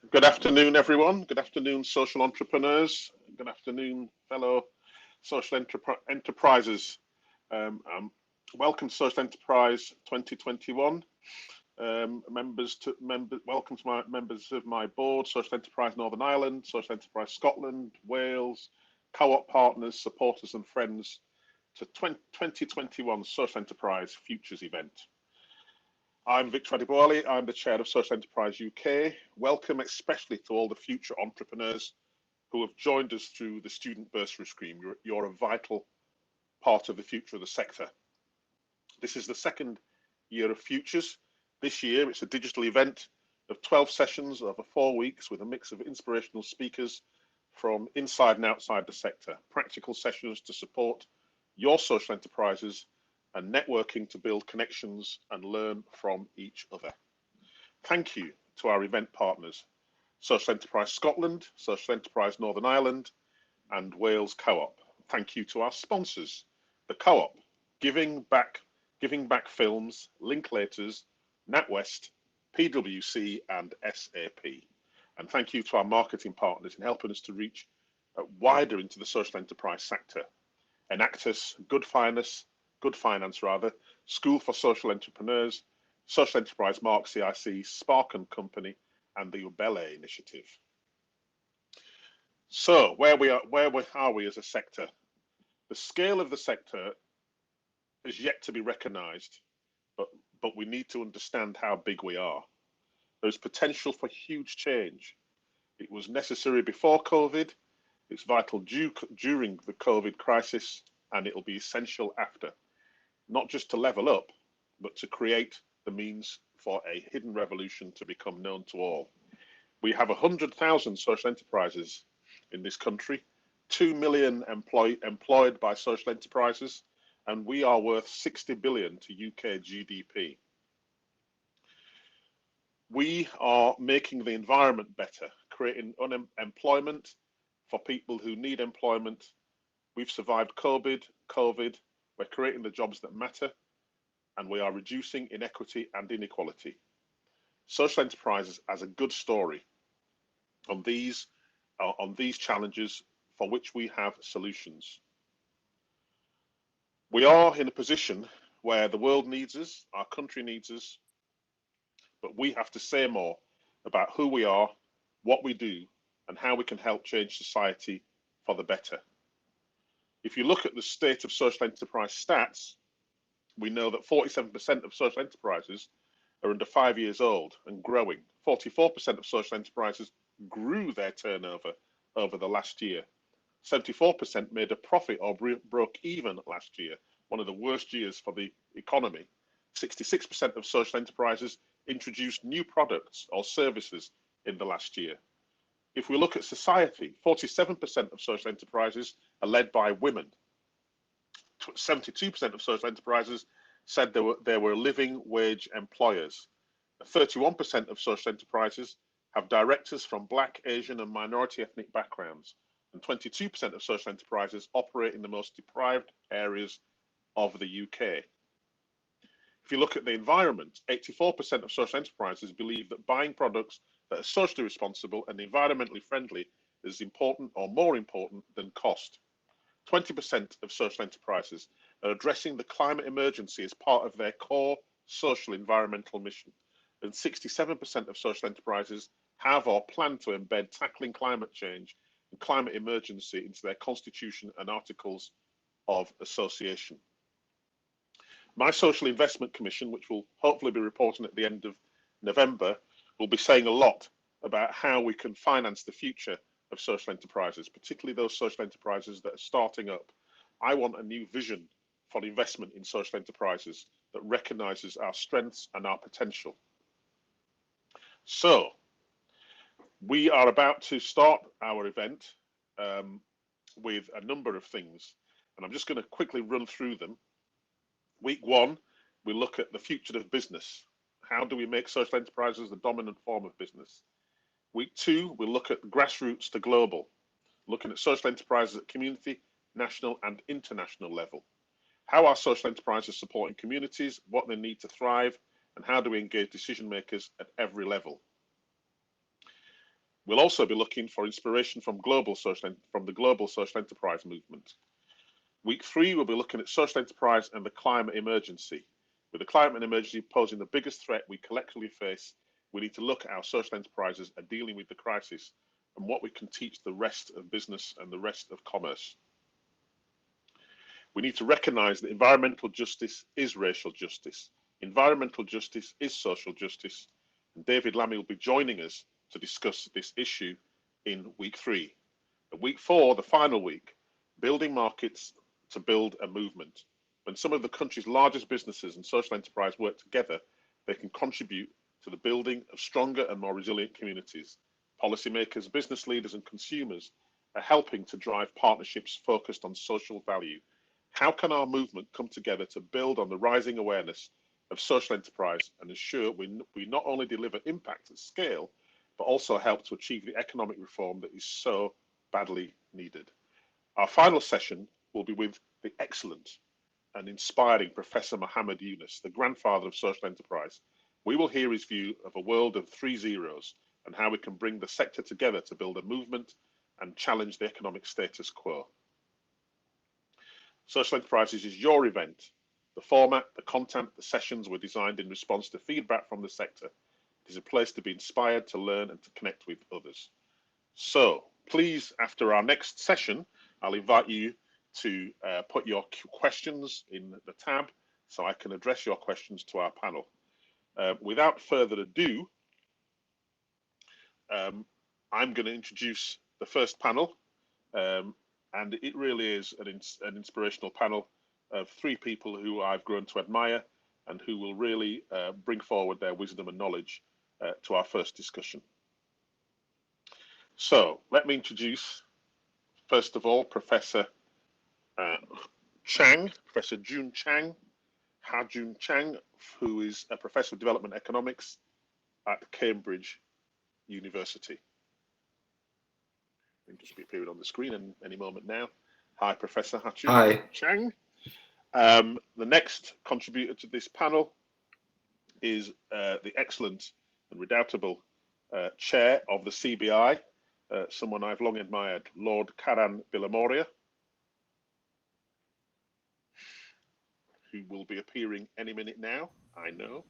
Good afternoon, everyone. Good afternoon, social entrepreneurs. Good afternoon, fellow social enterprises. Um, Welcome to Social Enterprise 2021. Welcome to my members of my board: Social Enterprise Northern Ireland, Social Enterprise Scotland, Wales, co-op partners, supporters, and friends to 2021 Social Enterprise Futures event. I'm Victor Adeboale. I'm the chair of Social Enterprise UK. Welcome especially to all the future entrepreneurs who have joined us through the student bursary scheme. You're a vital part of the future of the sector. This is the second year of Futures. This year it's a digital event of 12 sessions over 4 weeks with a mix of inspirational speakers from inside and outside the sector, practical sessions to support your social enterprises and networking to build connections and learn from each other. Thank you to our event partners, Social Enterprise Scotland, Social Enterprise Northern Ireland, and Wales Co-op. Thank you to our sponsors, the Co-op, Giving Back Films, Linklaters, NatWest, PwC, and SAP. And thank you to our marketing partners in helping us to reach wider into the social enterprise sector. Enactus, Good Finance, School for Social Entrepreneurs, Social Enterprise Mark CIC, Spark and Company, and the Ubele Initiative. So where are we as a sector? The scale of the sector is yet to be recognised, but we need to understand how big we are. There's potential for huge change. It was necessary before COVID, it's vital during the COVID crisis, and it'll be essential after. Not just to level up, but to create the means for a hidden revolution to become known to all. We have 100,000 social enterprises in this country, 2 million employed by social enterprises, and we are worth 60 billion to UK GDP. We are making the environment better, creating unemployment for people who need employment. We've survived COVID. We're creating the jobs that matter, and we are reducing inequity and inequality. Social enterprises has a good story on these challenges for which we have solutions. We are in a position where the world needs us, our country needs us, but we have to say more about who we are, what we do, and how we can help change society for the better. If you look at the state of social enterprise stats, we know that 47% of social enterprises are under 5 years old and growing. 44% of social enterprises grew their turnover over the last year. 74% made a profit or broke even last year, one of the worst years for the economy. 66% of social enterprises introduced new products or services in the last year. If we look at society, 47% of social enterprises are led by women. 72% of social enterprises said they were living wage employers. 31% of social enterprises have directors from Black, Asian, and minority ethnic backgrounds. And 22% of social enterprises operate in the most deprived areas of the UK. If you look at the environment, 84% of social enterprises believe that buying products that are socially responsible and environmentally friendly is important or more important than cost. 20% of social enterprises are addressing the climate emergency as part of their core social environmental mission. And 67% of social enterprises have or plan to embed tackling climate change and climate emergency into their constitution and articles of association. My Social Investment Commission, which will hopefully be reporting at the end of November, will be saying a lot about how we can finance the future of social enterprises, particularly those social enterprises that are starting up. I want a new vision for investment in social enterprises that recognises our strengths and our potential. So, we are about to start our event with a number of things, and I'm just going to quickly run through them. Week one, we look at the future of business. How do we make social enterprises the dominant form of business? Week two, we'll look at grassroots to global, looking at social enterprises at community, national and international level. How are social enterprises supporting communities, what they need to thrive, and how do we engage decision makers at every level? We'll also be looking for inspiration from the global social enterprise movement. Week 3, we'll be looking at social enterprise and the climate emergency. With the climate emergency posing the biggest threat we collectively face, we need to look at how social enterprises are dealing with the crisis and what we can teach the rest of business and the rest of commerce. We need to recognise that environmental justice is racial justice. Environmental justice is social justice. And David Lammy will be joining us to discuss this issue in week 3. And week 4, the final week, building markets to build a movement. When some of the country's largest businesses and social enterprise work together, they can contribute to the building of stronger and more resilient communities. Policymakers, business leaders and consumers are helping to drive partnerships focused on social value. How can our movement come together to build on the rising awareness of social enterprise and ensure we not only deliver impact at scale, but also help to achieve the economic reform that is so badly needed? Our final session will be with the excellent and inspiring Professor Muhammad Yunus, the grandfather of social enterprise. We will hear his view of a world of 3 zeros and how we can bring the sector together to build a movement and challenge the economic status quo. Social Enterprises is your event. The format, the content, the sessions were designed in response to feedback from the sector. It is a place to be inspired, to learn and to connect with others. So please, after our next session, I'll invite you to put your questions in the tab so I can address your questions to our panel. Without further ado, I'm going to introduce the first panel, and it really is an inspirational panel of 3 people who I've grown to admire and who will really bring forward their wisdom and knowledge to our first discussion. So let me introduce, first of all, Professor Chang, Professor Jun Chang, Ha-Joon Chang, who is a Professor of Development Economics at Cambridge University. It'll just be appearing on the screen in any moment now. Hi, Professor Ha-Joon Chang. The next contributor to this panel is the excellent and redoubtable chair of the CBI, someone I've long admired, Lord Karan Bilimoria, who will be appearing any minute now, I know.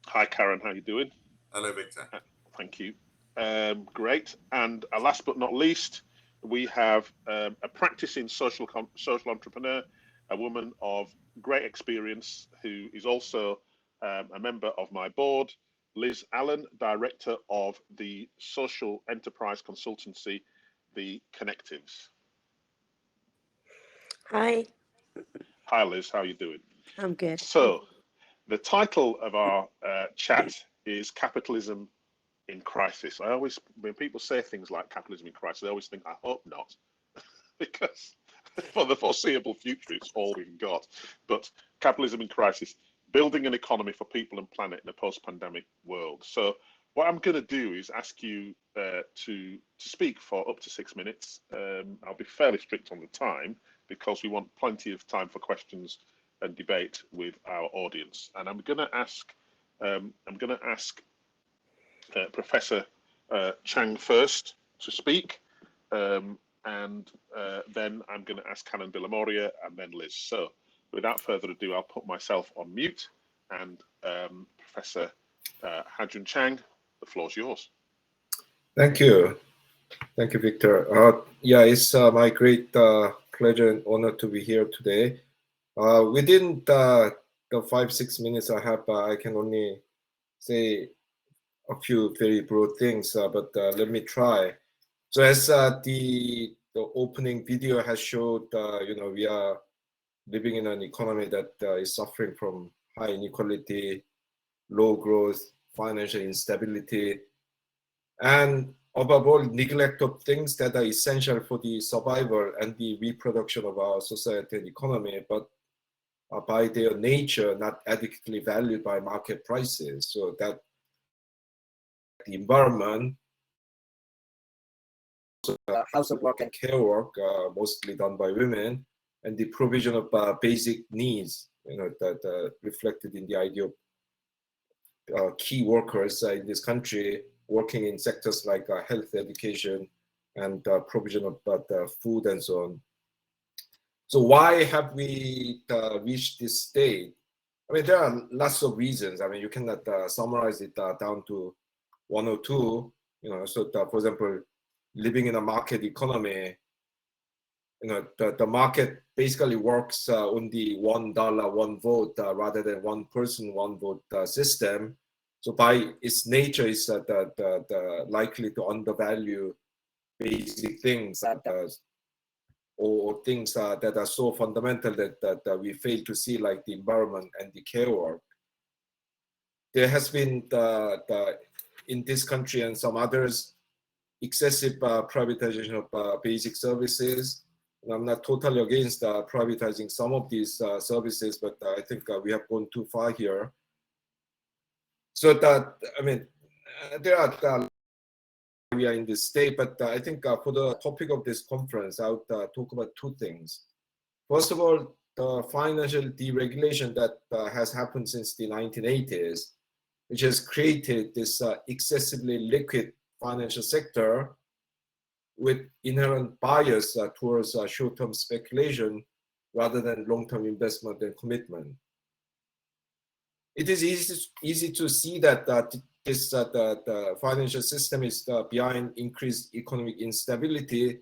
Hi, Karan, how you doing? Hello, Victor. Thank you. Great. And last but not least, we have a practicing social entrepreneur, a woman of great experience who is also a member of my board, Liz Allen, director of the social enterprise consultancy, The Connectives. Hi. Hi, Liz. How are you doing? I'm good. So, the title of our chat is Capitalism in Crisis. When people say things like capitalism in crisis, I always think, I hope not, because for the foreseeable future, it's all we've got. But capitalism in crisis, building an economy for people and planet in a post-pandemic world. So what I'm going to do is ask you to speak for up to 6 minutes. I'll be fairly strict on the time because we want plenty of time for questions and debate with our audience. And I'm going to ask Professor Chang first to speak, and then I'm going to ask Karan Bilimoria and then Liz. So without further ado, I'll put myself on mute, and Professor Ha-Joon Chang, the floor's yours. Thank you. Thank you, Victor. Yeah, it's my great pleasure and honor to be here today. Within the 5-6 minutes I have, I can only say a few very broad things, but let me try. So as the opening video has showed, we are living in an economy that is suffering from high inequality, low growth, financial instability, and above all, neglect of things that are essential for the survival and the reproduction of our society and economy, but by their nature, not adequately valued by market prices. So that the environment, household work and care work, mostly done by women, and the provision of basic needs, that reflected in the idea of key workers in this country, working in sectors like health, education, and provision of food and so on. So why have we reached this state? I mean, there are lots of reasons. I mean, you cannot summarize it down to one or two. So for example, living in a market economy, the market basically works on the $1, one vote rather than one person, one vote system. So by its nature, it's likely to undervalue basic things or things that are so fundamental that we fail to see, like the environment and the care work. There has been in this country and some others excessive privatization of basic services. And I'm not totally against privatizing some of these services, but I think we have gone too far here. So that, I mean, there are we are in this state, but I think for the topic of this conference, I would talk about two things. First of all, the financial deregulation that has happened since the 1980s, which has created this excessively liquid financial sector with inherent bias towards short-term speculation rather than long-term investment and commitment. It is easy to see that the financial system is behind increased economic instability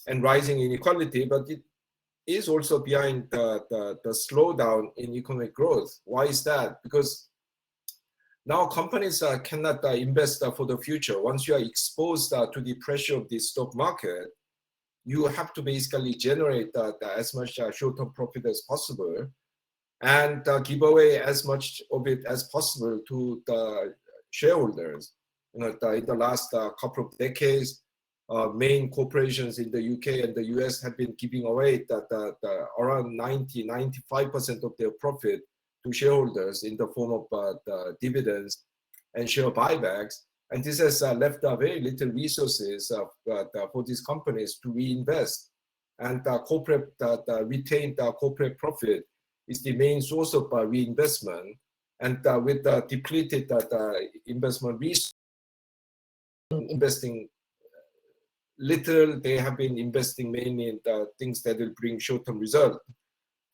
and rising inequality, but it is also behind the slowdown in economic growth. Why is that? Because now companies cannot invest for the future. Once you are exposed to the pressure of the stock market, you have to basically generate as much short-term profit as possible and give away as much of it as possible to the shareholders. In the last couple of decades, main corporations in the UK and the US have been giving away around 95% of their profit to shareholders in the form of dividends and share buybacks. And this has left very little resources for these companies to reinvest. And corporate retained corporate profit is the main source of reinvestment. And with the depleted investment resources, investing little, they have been investing mainly in the things that will bring short-term result.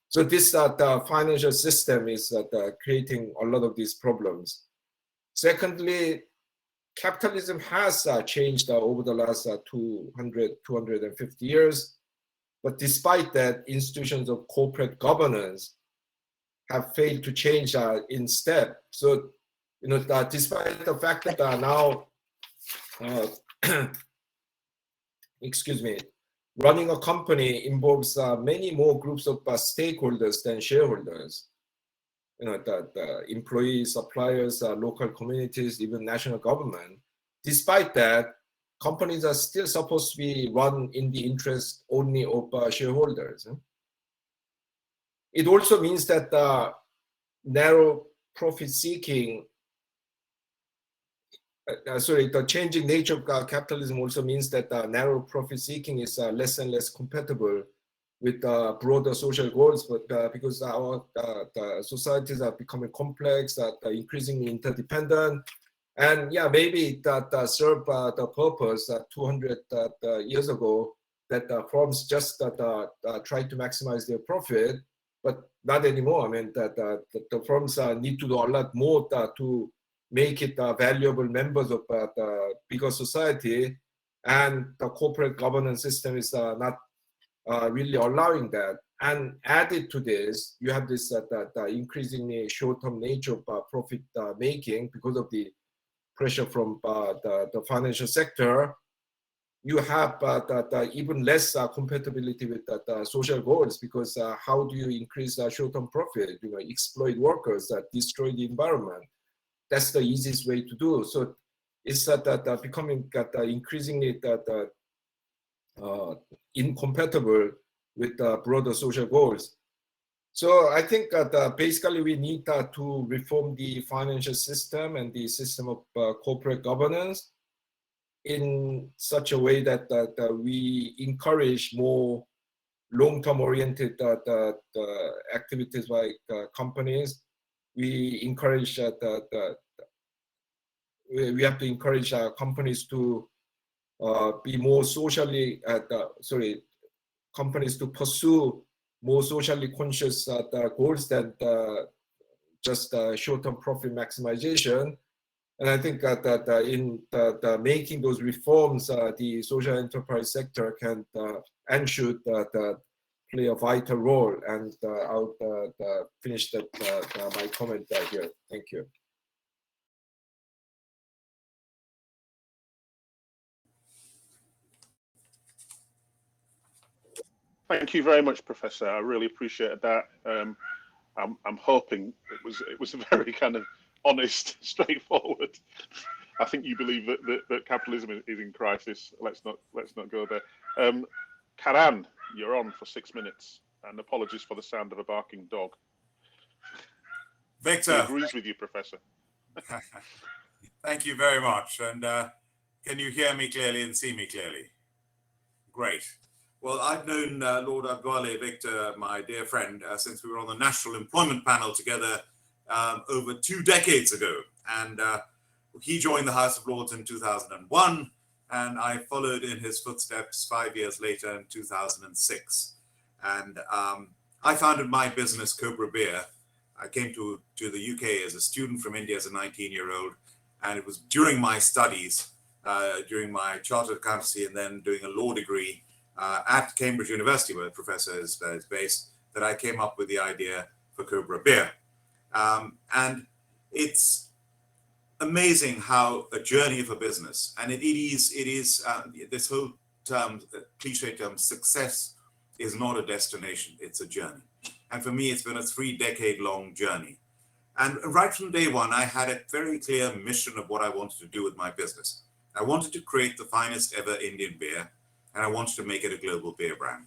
So this the financial system is creating a lot of these problems. Secondly, capitalism has changed over the last 250 years. But despite that, institutions of corporate governance have failed to change in step. So, despite the fact that now, excuse me, running a company involves many more groups of stakeholders than shareholders. The employees, suppliers, local communities, even national government. Despite that, companies are still supposed to be run in the interest only of shareholders. It also means that narrow profit seeking, the changing nature of capitalism also means that narrow profit seeking is less and less compatible with broader social goals, but because our societies are becoming complex, increasingly interdependent, and yeah, maybe that served the purpose 200 years ago that firms just try to maximize their profit, but not anymore. I mean, that the firms need to do a lot more to make it valuable members of the bigger society, and the corporate governance system is not really allowing that. And added to this, you have this increasingly short-term nature of profit making because of the pressure from the financial sector. You have even less compatibility with the social goals, because how do you increase short-term profit? Exploit workers, destroy the environment. That's the easiest way to do. So it's becoming increasingly incompatible with broader social goals. So I think that basically we need to reform the financial system and the system of corporate governance in such a way that we encourage more long-term oriented activities by companies. We encourage we have to encourage companies to be more socially, companies to pursue more socially conscious goals than just short-term profit maximization. And I think that in making those reforms, the social enterprise sector can and should play a vital role. And I'll finish my comment here. Thank you. Thank you very much, Professor. I really appreciate that. I'm hoping it was a very kind of honest, straightforward. I think you believe that capitalism is in crisis. Let's not go there. Karan, you're on for 6 minutes, and apologies for the sound of a barking dog. Victor, he agrees with you, Professor. Thank you very much. And can you hear me clearly and see me clearly? Great. Well, I've known Lord Adwale, Victor, my dear friend, since we were on the National Employment Panel together over 2 decades ago. And he joined the House of Lords in 2001, and I followed in his footsteps 5 years later in 2006. And I founded my business, Cobra Beer. I came to the UK as a student from India as a 19-year-old, and it was during my studies, during my chartered accountancy and then doing a law degree at Cambridge University, where the professor is based, that I came up with the idea for Cobra Beer. And it's amazing how a journey of a business, and it is this whole term, cliche term, success is not a destination, it's a journey. And for me, it's been a 3-decade-long journey. And right from day one, I had a very clear mission of what I wanted to do with my business. I wanted to create the finest ever Indian beer, and I wanted to make it a global beer brand.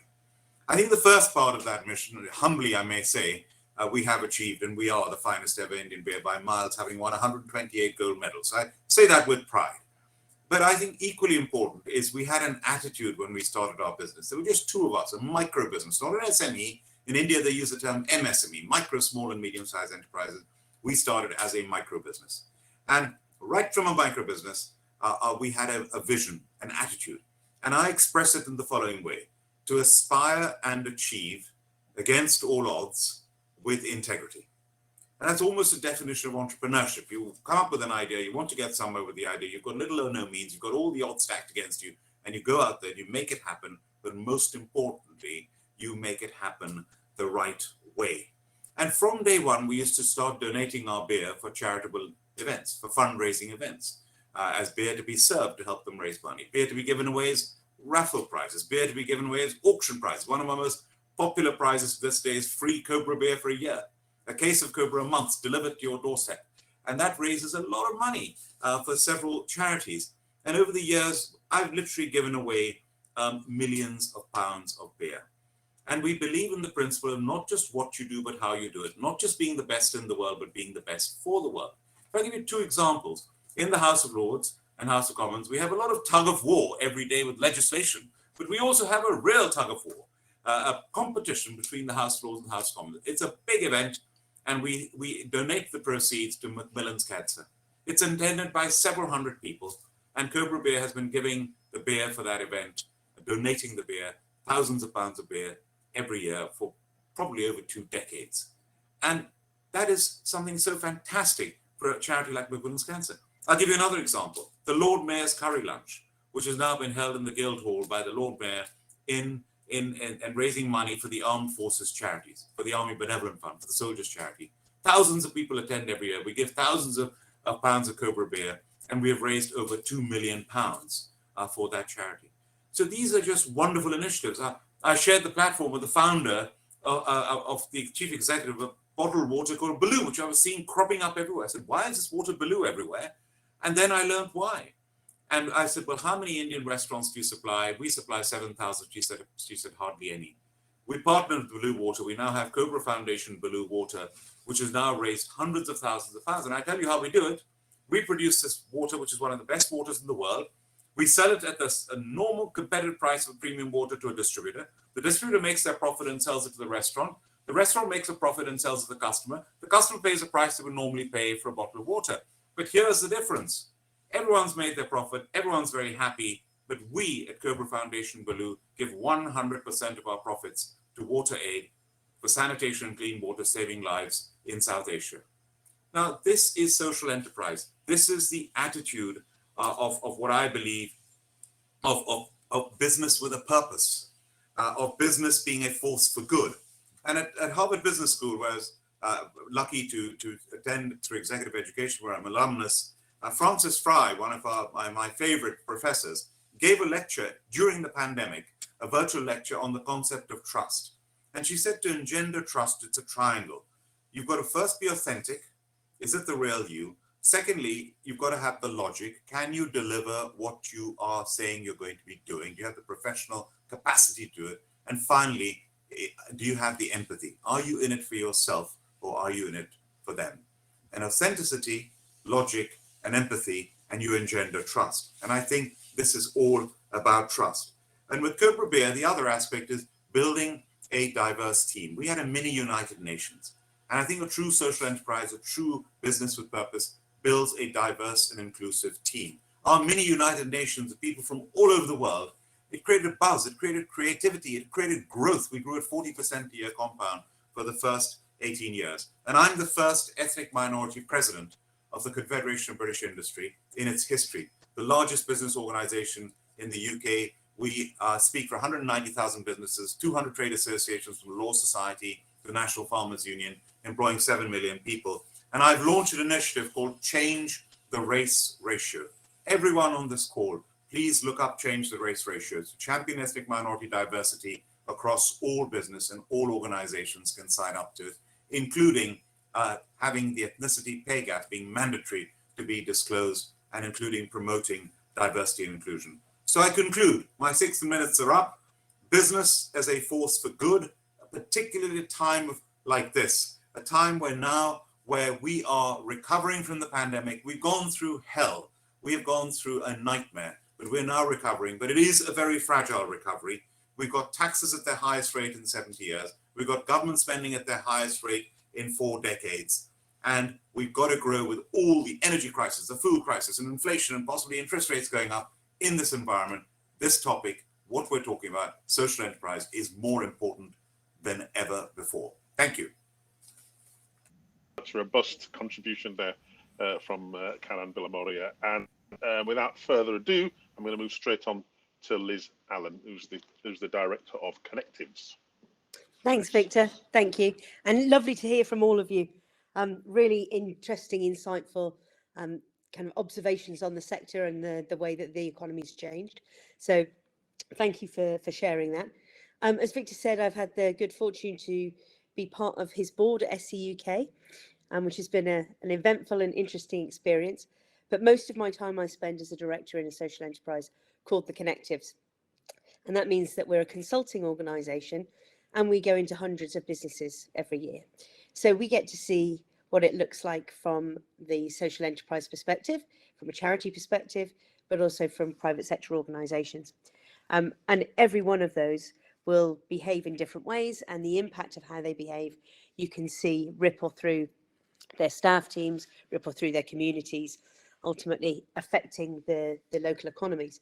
I think the first part of that mission, humbly I may say, we have achieved, and we are the finest ever Indian beer by miles, having won 128 gold medals. I say that with pride. But I think equally important is we had an attitude when we started our business. There were just 2 of us, a micro business, not an SME. In India, they use the term MSME, micro, small, and medium-sized enterprises. We started as a micro business. And right from a micro business, we had a vision, an attitude. And I express it in the following way: to aspire and achieve against all odds with integrity. And that's almost a definition of entrepreneurship. You come up with an idea, you want to get somewhere with the idea, you've got little or no means, you've got all the odds stacked against you, and you go out there and you make it happen, but most importantly, you make it happen the right way. And from day one, we used to start donating our beer for charitable events, for fundraising events, as beer to be served to help them raise money, beer to be given away as raffle prizes, beer to be given away as auction prizes. One of our most popular prizes this day is free Cobra beer for a year, a case of Cobra a month delivered to your doorstep. And that raises a lot of money for several charities. And over the years, I've literally given away millions of pounds of beer. And we believe in the principle of not just what you do, but how you do it. Not just being the best in the world, but being the best for the world. If I give you 2 examples, in the House of Lords and House of Commons, we have a lot of tug of war every day with legislation, but we also have a real tug of war, a competition between the House of Lords and the House of Commons. It's a big event, and we donate the proceeds to Macmillan's Cancer. It's attended by several hundred people, and Cobra Beer has been giving the beer for that event, donating the beer, thousands of pounds of beer every year for probably over 2 decades. And that is something so fantastic for a charity like Macmillan's Cancer. I'll give you another example. The Lord Mayor's Curry Lunch, which has now been held in the Guildhall by the Lord Mayor in raising money for the Armed Forces charities, for the Army Benevolent Fund, for the Soldiers Charity. Thousands of people attend every year. We give thousands of pounds of Cobra Beer, and we have raised over £2 million for that charity. So these are just wonderful initiatives. I shared the platform with the founder of the chief executive of bottled water called Baloo, which I was seeing cropping up everywhere. I said, why is this water Baloo everywhere? And then I learned why. And I said, well, how many Indian restaurants do you supply? We supply 7,000. She said, hardly any. We partnered with Baloo Water. We now have Cobra Foundation Baloo Water, which has now raised hundreds of thousands of pounds. And I tell you how we do it. We produce this water, which is one of the best waters in the world. We sell it at a normal competitive price of premium water to a distributor. The distributor makes their profit and sells it to the restaurant. The restaurant makes a profit and sells it to the customer. The customer pays a price they would normally pay for a bottle of water. But here's the difference. Everyone's made their profit, everyone's very happy, but we at Cobra Foundation Balloo give 100% of our profits to water aid for sanitation and clean water, saving lives in South Asia. Now, this is social enterprise. This is the attitude of what I believe of business with a purpose, of business being a force for good. And at Harvard Business School, where I was lucky to attend through executive education, where I'm alumnus, Frances Fry, one of my favorite professors, gave a lecture during the pandemic, a virtual lecture on the concept of trust. And she said to engender trust, it's a triangle. You've got to first be authentic. Is it the real you? Secondly, you've got to have the logic. Can you deliver what you are saying you're going to be doing? Do you have the professional capacity to do it? And finally, do you have the empathy? Are you in it for yourself or are you in it for them? And authenticity, logic, and empathy, and you engender trust. And I think this is all about trust. And with Cobra Beer, the other aspect is building a diverse team. We had a mini United Nations. And I think a true social enterprise, a true business with purpose, builds a diverse and inclusive team. Our mini United Nations, the people from all over the world, it created a buzz, it created creativity, it created growth. We grew at 40% a year compound for the first 18 years. And I'm the first ethnic minority president of the Confederation of British Industry in its history, the largest business organization in the UK. We speak for 190,000 businesses, 200 trade associations from the Law Society to the National Farmers Union, employing 7 million people. And I've launched an initiative called Change the Race Ratio. Everyone on this call, please look up Change the Race Ratio. To champion ethnic minority diversity across all business, and all organizations can sign up to it, including having the ethnicity pay gap being mandatory to be disclosed, and including promoting diversity and inclusion. So I conclude, my 60 minutes are up. Business as a force for good, particularly at a time like this, a time where we are recovering from the pandemic. We've gone through hell. We have gone through a nightmare, but we're now recovering. But it is a very fragile recovery. We've got taxes at their highest rate in 70 years. We've got government spending at their highest rate in 4 decades. And we've got to grow with all the energy crisis, the food crisis, and inflation, and possibly interest rates going up in this environment. This topic, what we're talking about, social enterprise, is more important than ever before. Thank you. That's a robust contribution there from Karan Villamoria. And without further ado, I'm going to move straight on to Liz Allen, who's the director of Connectives. Thanks, Victor. Thank you. And lovely to hear from all of you. Really interesting, insightful kind of observations on the sector and the way that the economy's changed. So thank you for sharing that. As Victor said, I've had the good fortune to be part of his board at SC UK, which has been an eventful and interesting experience. But most of my time I spend as a director in a social enterprise called the Connectives. And that means that we're a consulting organisation and we go into hundreds of businesses every year. So we get to see what it looks like from the social enterprise perspective, from a charity perspective, but also from private sector organisations. And every one of those will behave in different ways, and the impact of how they behave, you can see ripple through their staff teams, ripple through their communities, ultimately affecting the local economies.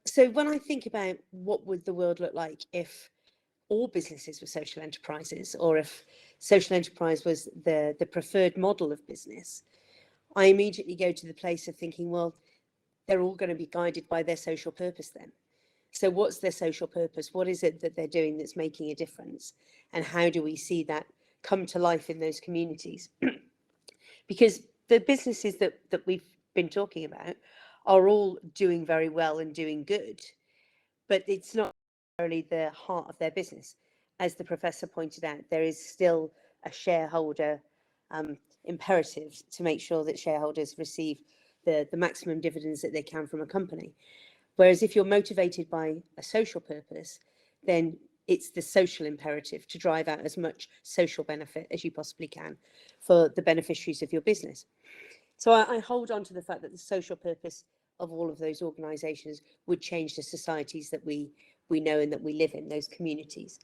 So when I think about what would the world look like if all businesses were social enterprises, or if social enterprise was the preferred model of business, I immediately go to the place of thinking, well, they're all going to be guided by their social purpose then. So what's their social purpose? What is it that they're doing that's making a difference? And how do we see that come to life in those communities? Because the businesses that we've been talking about are all doing very well and doing good, but it's not necessarily the heart of their business. As the professor pointed out, there is still a shareholder imperative to make sure that shareholders receive the maximum dividends that they can from a company. Whereas if you're motivated by a social purpose, then it's the social imperative to drive out as much social benefit as you possibly can for the beneficiaries of your business. So I hold on to the fact that the social purpose of all of those organisations would change the societies that we know and that we live in, those communities.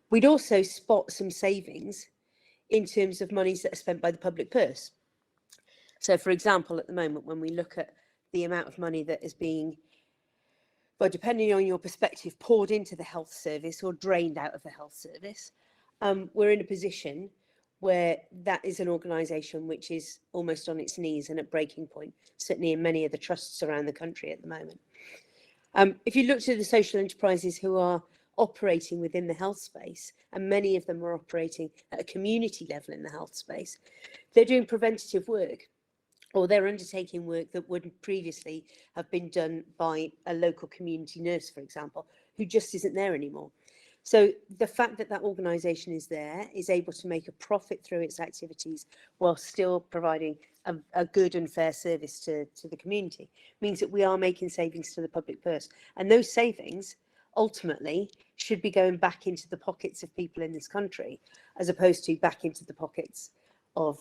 We'd also spot some savings in terms of monies that are spent by the public purse. So, for example, at the moment, when we look at the amount of money that is being, well, depending on your perspective, poured into the health service or drained out of the health service, we're in a position where that is an organisation which is almost on its knees and at breaking point, certainly in many of the trusts around the country at the moment. If you look to the social enterprises who are operating within the health space, and many of them are operating at a community level in the health space, they're doing preventative work, or they're undertaking work that would previously have been done by a local community nurse, for example, who just isn't there anymore. So the fact that that organisation is there, is able to make a profit through its activities while still providing a good and fair service to the community, means that we are making savings to the public purse. And those savings ultimately should be going back into the pockets of people in this country, as opposed to back into the pockets of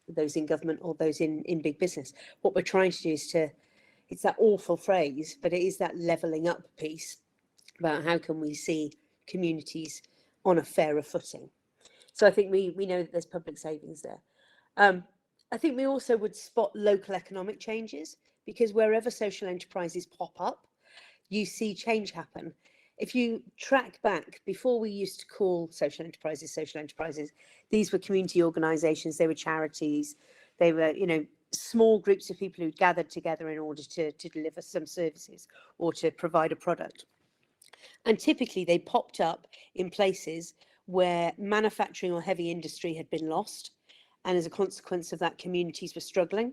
those in government or those in big business. What we're trying to do is it's that awful phrase, but it is that levelling up piece about how can we see communities on a fairer footing. So I think we know that there's public savings there. I think we also would spot local economic changes, because wherever social enterprises pop up, you see change happen. If you track back, before we used to call social enterprises, these were community organisations, they were charities, they were, small groups of people who gathered together in order to deliver some services or to provide a product. And typically they popped up in places where manufacturing or heavy industry had been lost, and as a consequence of that, communities were struggling.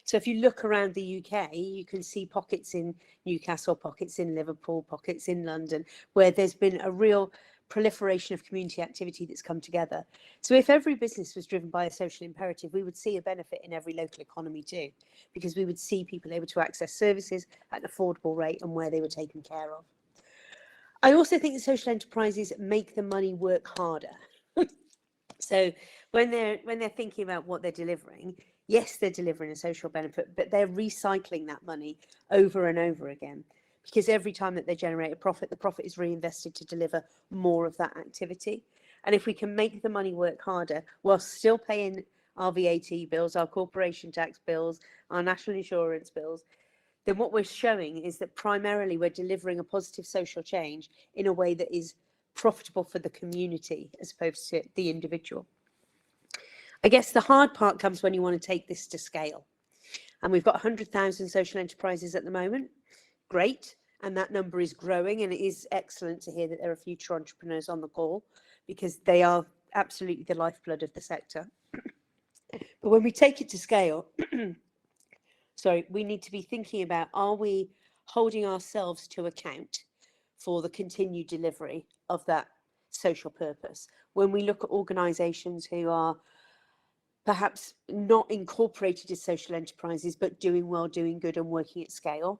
So if you look around the UK, you can see pockets in Newcastle, pockets in Liverpool, pockets in London, where there's been a real proliferation of community activity that's come together. So if every business was driven by a social imperative, we would see a benefit in every local economy too, because we would see people able to access services at an affordable rate and where they were taken care of. I also think the social enterprises make the money work harder. So when they're thinking about what they're delivering, yes, they're delivering a social benefit, but they're recycling that money over and over again, because every time that they generate a profit, the profit is reinvested to deliver more of that activity. And if we can make the money work harder while still paying our VAT bills, our corporation tax bills, our national insurance bills, then what we're showing is that primarily we're delivering a positive social change in a way that is profitable for the community as opposed to the individual. I guess the hard part comes when you want to take this to scale. And we've got 100,000 social enterprises at the moment. Great. And that number is growing, and it is excellent to hear that there are future entrepreneurs on the call, because they are absolutely the lifeblood of the sector. But when we take it to scale, we need to be thinking about, are we holding ourselves to account for the continued delivery of that social purpose? When we look at organisations who are perhaps not incorporated as social enterprises, but doing well, doing good and working at scale,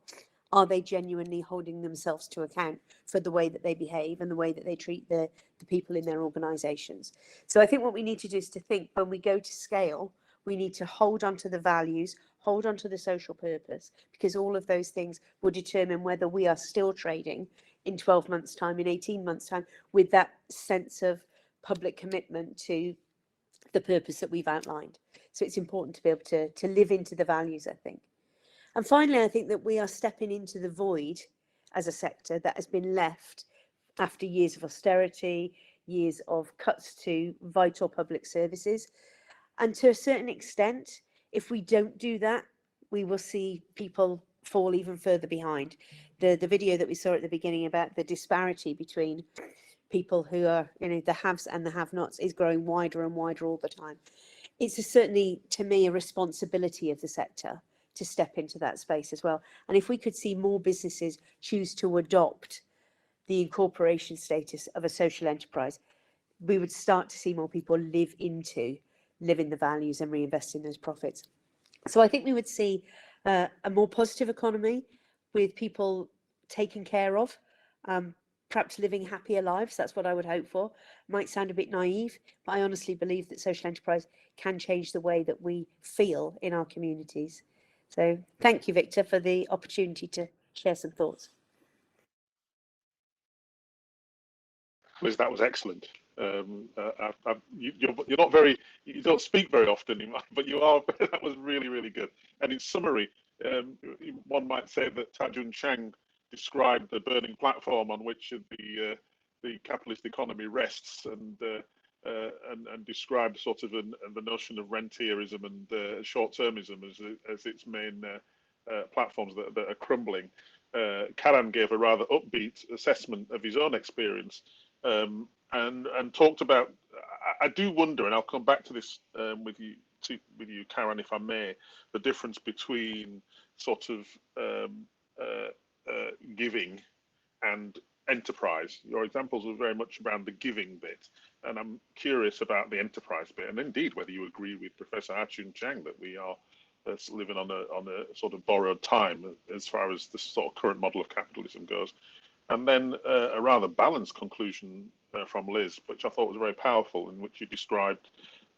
are they genuinely holding themselves to account for the way that they behave and the way that they treat the people in their organisations? So I think what we need to do is to think, when we go to scale, we need to hold on to the values, hold on to the social purpose, because all of those things will determine whether we are still trading in 12 months' time, in 18 months' time, with that sense of public commitment to the purpose that we've outlined. So it's important to be able to live into the values, I think. And finally, I think that we are stepping into the void as a sector that has been left after years of austerity, years of cuts to vital public services. And to a certain extent, if we don't do that, we will see people fall even further behind. The video that we saw at the beginning about the disparity between people who are, the haves and the have-nots is growing wider and wider all the time. It's certainly, to me, a responsibility of the sector to step into that space as well. And if we could see more businesses choose to adopt the incorporation status of a social enterprise, we would start to see more people live in the values and reinvest in those profits. So I think we would see a more positive economy with people taken care of, perhaps living happier lives. That's what I would hope for. Might sound a bit naive, but I honestly believe that social enterprise can change the way that we feel in our communities. So thank you, Victor, for the opportunity to share some thoughts. Liz, that was excellent. You're not very, you don't speak very often, but you are. That was really, really good. And in summary, one might say that Ta-Joon Chang described the burning platform on which the capitalist economy rests, and described sort of the notion of rentierism and short-termism as its main platforms that are crumbling. Karan gave a rather upbeat assessment of his own experience, and talked about. I do wonder, and I'll come back to this with you, Karan, if I may, the difference between sort of giving and enterprise. Your examples were very much around the giving bit, and I'm curious about the enterprise bit, and indeed whether you agree with Professor Ta-Joon Chang that we are living on a sort of borrowed time as far as the sort of current model of capitalism goes. And then a rather balanced conclusion from Liz, which I thought was very powerful, in which you described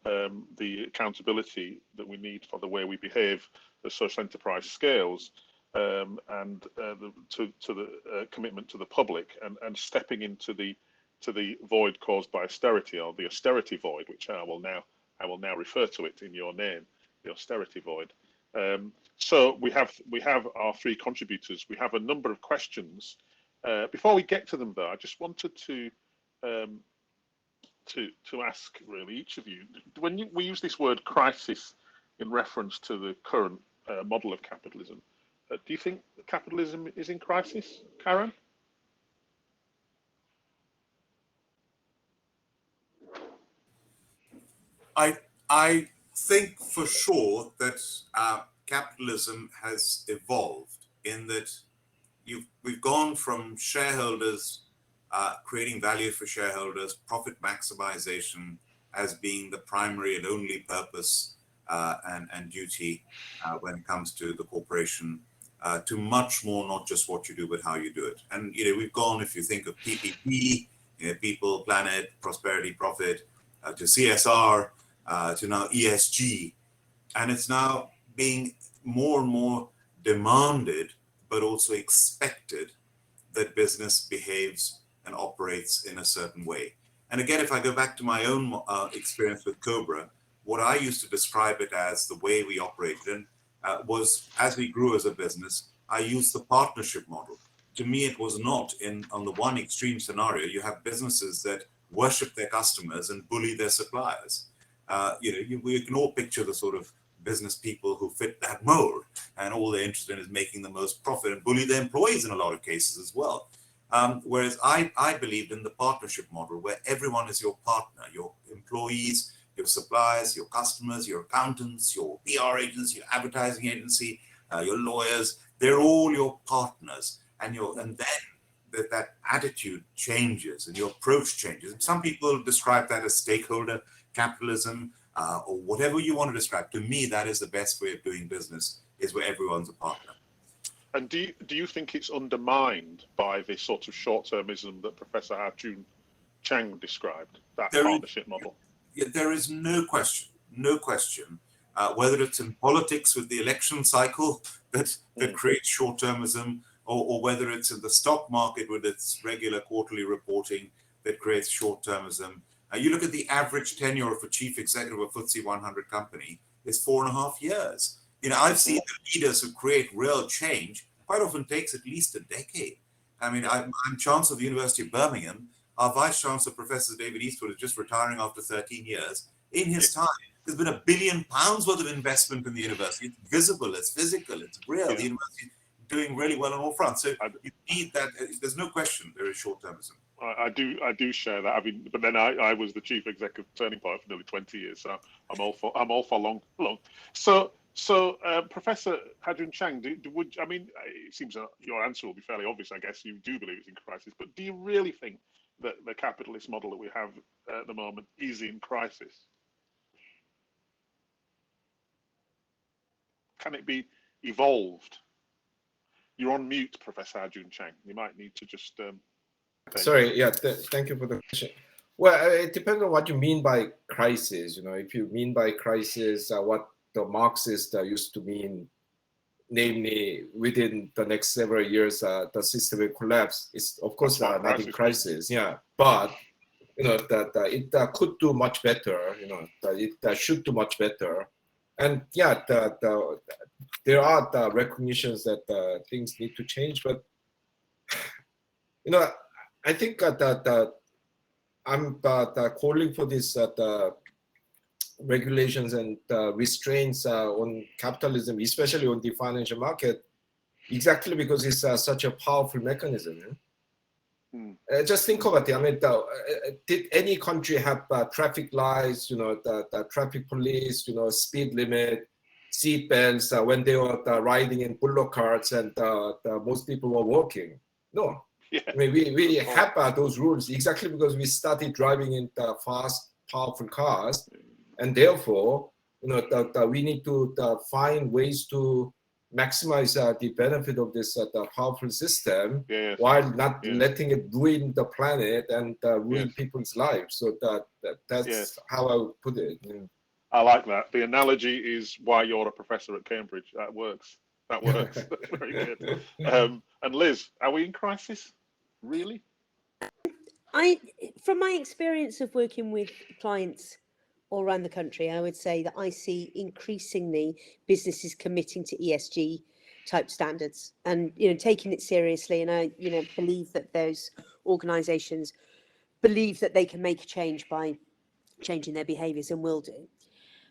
the accountability that we need for the way we behave as social enterprise scales, and to the commitment to the public, and stepping into the void caused by austerity, or the austerity void, which I will now refer to it in your name, the austerity void. So we have our three contributors. We have a number of questions. Before we get to them, though, I just wanted to ask really each of you, when we use this word crisis in reference to the current model of capitalism, do you think capitalism is in crisis, Karan? I think for sure that capitalism has evolved in that we've gone from shareholders creating value for shareholders, profit maximization as being the primary and only purpose and duty when it comes to the corporation, to much more not just what you do but how you do it. And we've gone, if you think of PPP, people, planet, prosperity, profit, to CSR, to now ESG, and it's now being more and more demanded but also expected that business behaves and operates in a certain way. And again, if I go back to my own experience with Cobra, what I used to describe it as, the way we operated in, was as we grew as a business, I used the partnership model. To me, it was not on the one extreme scenario. You have businesses that worship their customers and bully their suppliers. We can all picture the sort of business people who fit that mold, and all they're interested in is making the most profit and bully their employees in a lot of cases as well. Whereas I believed in the partnership model, where everyone is your partner, your employees, your suppliers, your customers, your accountants, your PR agents, your advertising agency, your lawyers, they're all your partners. And then that attitude changes and your approach changes. And some people describe that as stakeholder capitalism, or whatever you want to describe. To me, that is the best way of doing business, is where everyone's a partner. And do you think it's undermined by this sort of short-termism that Professor Ta-Joon Chang described, that partnership model? There is no question, whether it's in politics with the election cycle that creates short-termism, or whether it's in the stock market with its regular quarterly reporting that creates short-termism. You look at the average tenure of a chief executive of a FTSE 100 company is 4.5 years. I've seen the leaders who create real change quite often takes at least a decade. I mean, I'm Chancellor of the University of Birmingham. Our Vice Chancellor, Professor David Eastwood, is just retiring after 13 years. In his time, there's been £1 billion worth of investment in the university. It's visible, it's physical, it's real. The university is doing really well on all fronts. So you need that. There's no question there is short-termism. I do share that. I mean, but then I was the chief executive of Turning Point for nearly 20 years, so I'm all for long. So Professor Ta-Joon Chang, it seems that your answer will be fairly obvious. I guess you do believe it's in crisis, but do you really think that the capitalist model that we have at the moment is in crisis? Can it be evolved? You're on mute, Professor Ta-Joon Chang. You might need to just. Sorry, yeah, thank you for the question. Well, it depends on what you mean by crisis. If you mean by crisis what the Marxists used to mean, namely within the next several years, the system will collapse. It's of course not in crisis, yeah. But that it could do much better. That it should do much better. And yeah, there are the recognitions that things need to change, but I think that I'm calling for this regulations and restraints on capitalism, especially on the financial market, exactly because it's such a powerful mechanism. Just think about it. I mean, did any country have traffic lights, the traffic police, speed limit, seat belts when they were riding in bullock carts and most people were walking? No. Yeah. I mean, we have those rules exactly because we started driving in fast, powerful cars, and therefore, we need to find ways to maximize the benefit of this powerful system while not letting it ruin the planet and ruin people's lives. So that's how I would put it. I like that. The analogy is why you're a professor at Cambridge. That works. That works. Very good. And Liz, are we in crisis? Really? From my experience of working with clients all around the country, I would say that I see increasingly businesses committing to ESG type standards and taking it seriously. And I believe that those organisations believe that they can make a change by changing their behaviours and will do.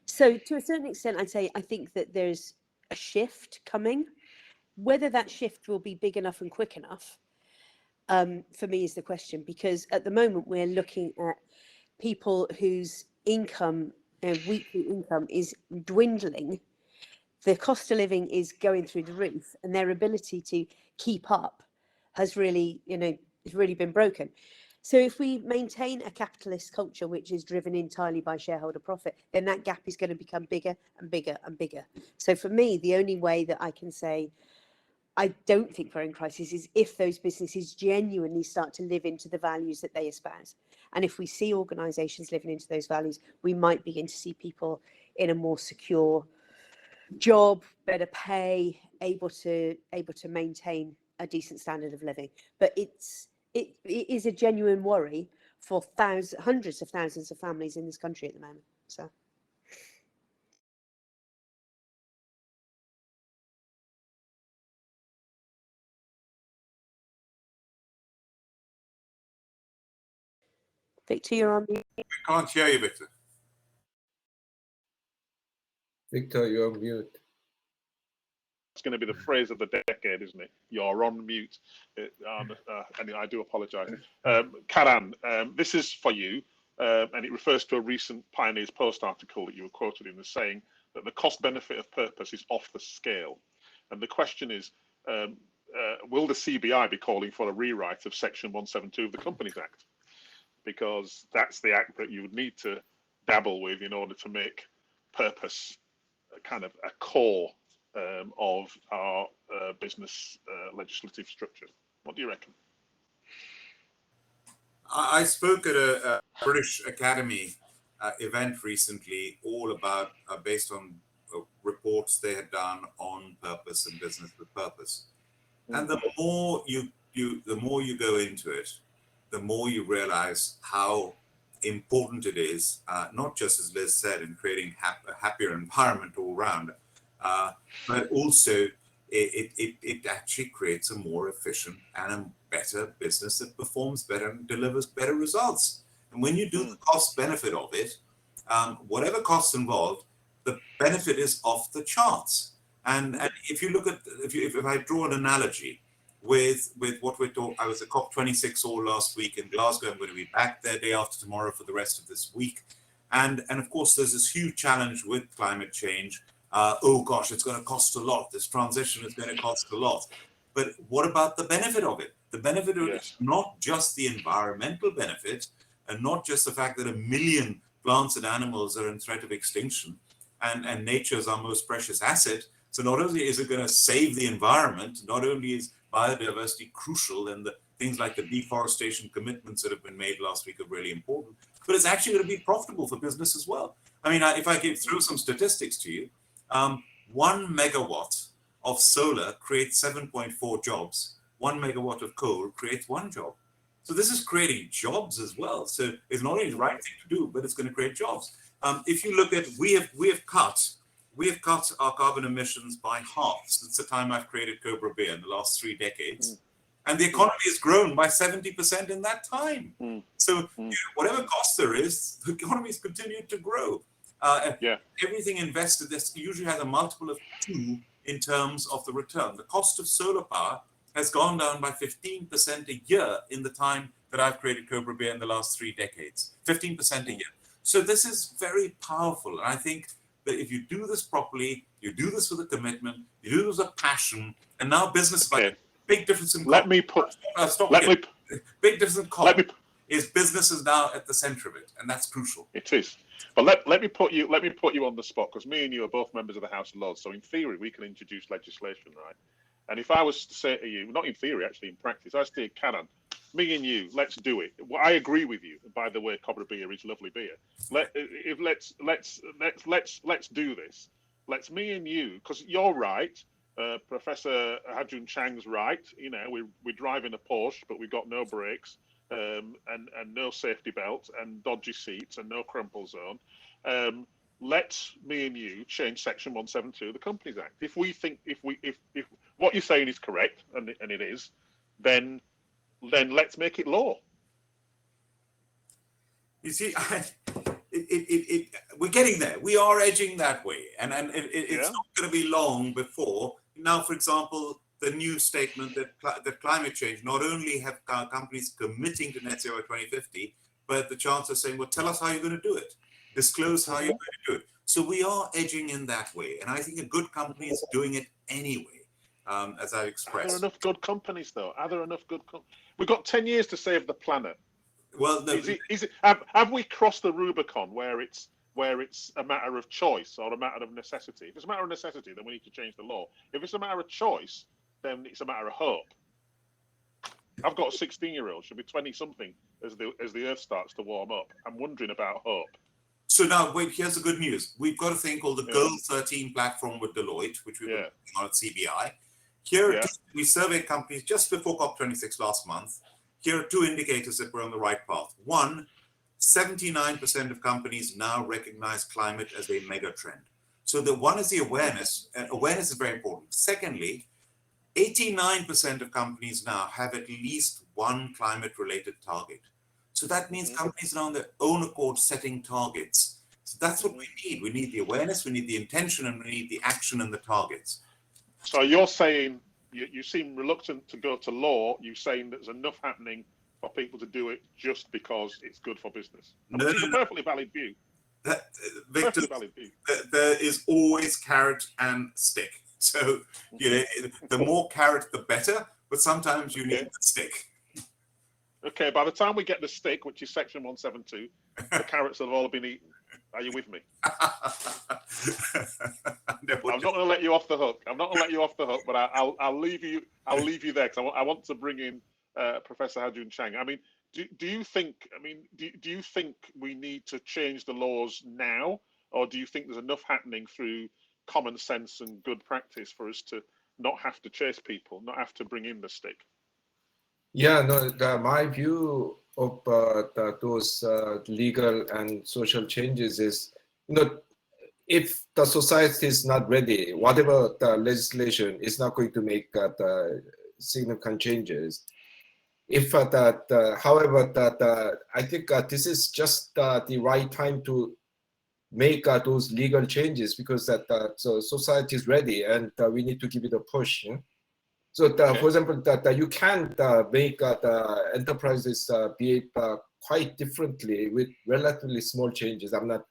So to a certain extent, I'd say I think that there's a shift coming. Whether that shift will be big enough and quick enough, for me, is the question, because at the moment we're looking at people whose income, their weekly income, is dwindling. The cost of living is going through the roof, and their ability to keep up has really, been broken. So if we maintain a capitalist culture which is driven entirely by shareholder profit, then that gap is going to become bigger and bigger and bigger. So for me, the only way that I can say I don't think we're in crisis is if those businesses genuinely start to live into the values that they espouse. And if we see organisations living into those values, we might begin to see people in a more secure job, better pay, able to maintain a decent standard of living. But it is a genuine worry for hundreds of thousands of families in this country at the moment. So. Victor, you're on mute. We can't hear you, Victor. Victor, you're on mute. It's going to be the phrase of the decade, isn't it? You're on mute. And I do apologise. Karan, this is for you, and it refers to a recent Pioneers Post article that you were quoted in as saying that the cost benefit of purpose is off the scale. And the question is, will the CBI be calling for a rewrite of Section 172 of the Companies Act? Because that's the act that you would need to dabble with in order to make purpose kind of a core of our business legislative structure. What do you reckon? I spoke at a British Academy event recently, all about based on reports they had done on purpose and business with purpose. And the more you go into it, the more you realize how important it is, not just as Liz said, in creating a happier environment all around, but also it actually creates a more efficient and a better business that performs better and delivers better results. And when you do the cost benefit of it, whatever costs involved, the benefit is off the charts. And if you look at, if I draw an analogy with what we're talking, I was at COP26 all last week in Glasgow. I'm going to be back there day after tomorrow for the rest of this week. And of course, there's this huge challenge with climate change. Oh gosh, it's going to cost a lot. This transition is going to cost a lot. But what about the benefit of it? The benefit of it is not just the environmental benefit, and not just the fact that 1 million plants and animals are in threat of extinction, and nature is our most precious asset. So not only is it going to save the environment, not only is biodiversity crucial, and the things like the deforestation commitments that have been made last week are really important, but it's actually going to be profitable for business as well. I mean, if I could throw some statistics to you, 1 megawatt of solar creates 7.4 jobs. 1 megawatt of coal creates 1 job. So this is creating jobs as well. So it's not only the right thing to do, but it's going to create jobs. If you look at, we have cut our carbon emissions by half since the time I've created Cobra Beer in the last 3 decades. And the economy has grown by 70% in that time. So whatever cost there is, the economy has continued to grow. Everything invested, this usually has a multiple of 2 in terms of the return. The cost of solar power has gone down by 15% a year in the time that I've created Cobra Beer in the last 3 decades. 15% a year. So this is very powerful. And I think that if you do this properly, you do this with a commitment, you do this with a passion, and now business, big difference in cost. Big difference in cost is business is now at the center of it, and that's crucial. It is. But let me put you on the spot, because me and you are both members of the House of Lords. So in theory, we can introduce legislation, right? And if I was to say to you, not in theory, actually in practice, I say, Canon, me and you, let's do it. Well, I agree with you. By the way, Cobra Beer is lovely beer. Let's do this. Let's me and you, because you're right. Professor Hajun Chang's right. You know, we're driving a Porsche, but we've got no brakes, and no safety belt, and dodgy seats, and no crumple zone. Let's me and you change Section 172 of the Companies Act. If we think, if what you're saying is correct, and it is, then let's make it law. You see, we're getting there. We are edging that way, and it's not going to be long before. Now, for example, the new statement that climate change, not only have companies committing to net zero 2050, but the Chancellor saying, well, tell us how you're going to do it. Disclose how you're going to do it. So we are edging in that way. And I think a good company is doing it anyway, as I've expressed. Are there enough good companies, though? Are there enough good companies? We've got 10 years to save the planet. Well, have we crossed the Rubicon where it's a matter of choice or a matter of necessity? If it's a matter of necessity, then we need to change the law. If it's a matter of choice, then it's a matter of hope. I've got a 16-year-old, she'll be 20-something as the Earth starts to warm up. I'm wondering about hope. So now, wait, here's the good news. We've got a thing called the Goal 13 platform with Deloitte, which we've been working on at CBI. Here, we surveyed companies just before COP26 last month. Here are 2 indicators that we're on the right path. 1, 79% of companies now recognize climate as a mega trend. So the one is the awareness, and awareness is very important. Secondly, 89% of companies now have at least one climate-related target. So that means companies are on their own accord setting targets. So that's what we need. We need the awareness, we need the intention, and we need the action and the targets. So you're saying, you seem reluctant to go to law. You're saying there's enough happening for people to do it just because it's good for business. It's a perfectly valid view. Victor, there is always carrot and stick. So, the more carrot, the better, but sometimes you need the stick. Okay, by the time we get the stick, which is Section 172, the carrots have all been eaten. Are you with me? I'm not going to let you off the hook. But I'll leave you there, because I want to bring in Professor Hajun Chang. I mean, do you think we need to change the laws now, or do you think there's enough happening through common sense and good practice for us to not have to chase people, not have to bring in the stick? Yeah, no, my view of those legal and social changes is, if the society is not ready, whatever the legislation is not going to make the significant changes. If however, I think this is just the right time to make those legal changes, because so society is ready, and we need to give it a push. So, for example, you can't make the enterprises behave quite differently with relatively small changes. I'm not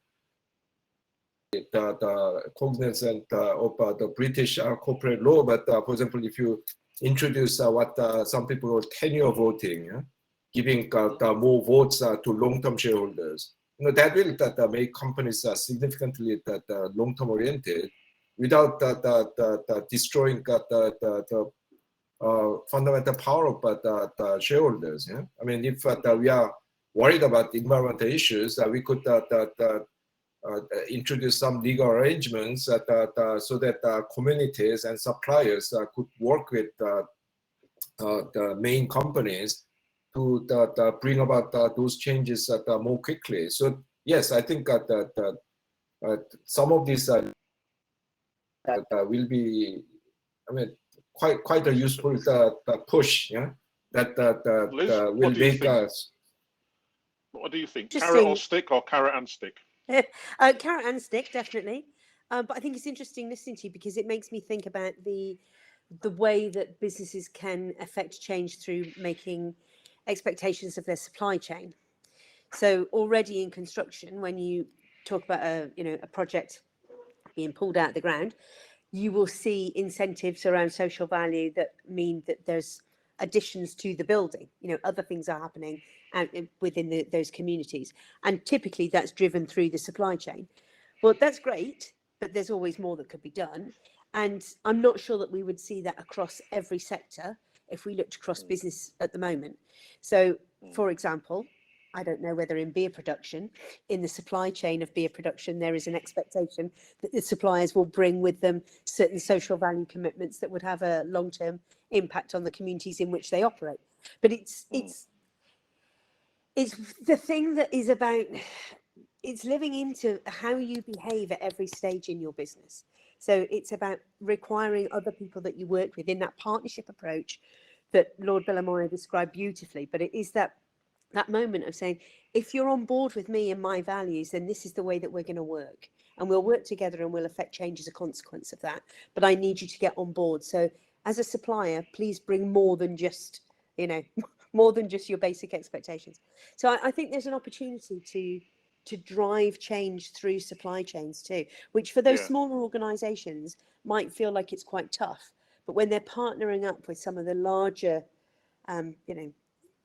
the cognizant of the British corporate law, but for example, if you introduce what some people call tenure voting, giving more votes to long-term shareholders, that will make companies significantly long-term oriented, without destroying the fundamental power of the shareholders. I mean, if we are worried about environmental issues, we could introduce some legal arrangements so that communities and suppliers could work with the main companies bring about those changes more quickly. So yes, I think that some of these will be, I mean, quite a useful push, yeah, that Liz, will what do you make think? us. What do you think? Just Carrot or saying- stick, or carrot and stick? Carrot and stick, definitely. But I think it's interesting listening to you because it makes me think about the way that businesses can affect change through making expectations of their supply chain. So already in construction, when you talk about a project being pulled out of the ground, you will see incentives around social value that mean that there's additions to the building. Other things are happening within those communities, and typically that's driven through the supply chain. Well, that's great, but there's always more that could be done. And I'm not sure that we would see that across every sector if we looked across business at the moment. So, for example, I don't know whether in beer production, in the supply chain of beer production, there is an expectation that the suppliers will bring with them certain social value commitments that would have a long-term impact on the communities in which they operate. But it's the thing that is about, it's living into how you behave at every stage in your business. So it's about requiring other people that you work with in that partnership approach that Lord Bellamoyo described beautifully. But it is that moment of saying, if you're on board with me and my values, then this is the way that we're going to work. And we'll work together and we'll affect change as a consequence of that. But I need you to get on board. So as a supplier, please bring more than just, more than just your basic expectations. So I think there's an opportunity to drive change through supply chains too, which for those smaller organizations might feel like it's quite tough. But when they're partnering up with some of the larger,